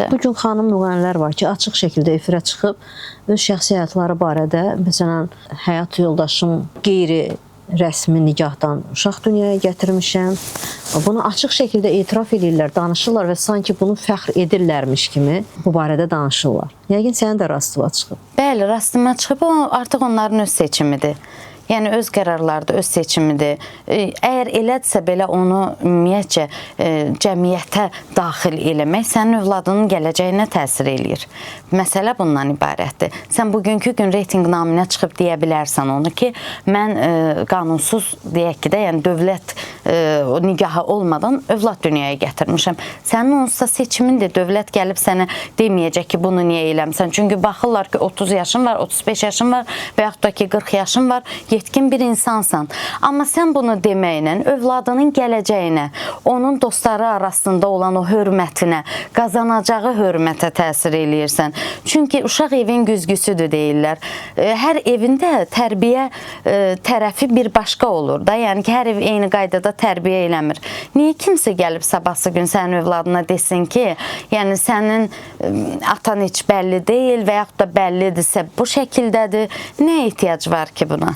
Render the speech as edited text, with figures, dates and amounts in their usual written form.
səncə? Bugün xanım müğənnilər var ki, açıq şəkildə efirə çıxıb öz şəxsi həyatları barədə, məsələn, həyat yoldaşım qeyri-rəsmi nikahdan uşaq dünyaya gətirmişəm. Bunu açıq şəkildə etiraf edirlər, danışırlar və sanki bunu fəxr edirlərmiş kimi bu barədə danışırlar. Yəqin sənin də rastıma çıxıb. Bəli, rastıma çıxıb, artıq onların öz seçimidir. Yəni öz qərarlarıdır, öz seçimidir. Əgər elədirsə belə onu ümumiyyətcə cəmiyyətə daxil eləmək sənin övladının gələcəyinə təsir eləyir. Məsələ bundan ibarətdir. Sən bugünkü gün reytinq naminə çıxıb deyə bilərsən onu ki, mən qanunsuz deyək ki də, yəni dövlət nigahı olmadan övlad dünyaya gətirmişəm. Sənin onsuz da seçimindir. Dövlət gəlib sənə deməyəcək ki, bunu niyə eləmsən? Çünki baxırlar ki, 30 yaşın var, 35 yaşın var və yaxud da ki, 40 yaşın var, yetkin bir insansan. Amma sən bunu deməklə övladının gələcəyinə, onun dostları arasında olan o hörmətinə, qazanacağı hörmətə təsir eləyirsən. Çünki uşaq evin güzgüsüdür deyirlər. Hər evində tərbiyə tərəfi bir başqa olur da. Yəni ki, hər ev eyni qaydada tərbiyə eləmir. Niyə kimsə gəlib sabahsı gün sənin övladına desin ki, yəni sənin atan heç bəlli deyil və yaxud da bəllidirsə bu şəkildədir. Nə ehtiyac var ki buna?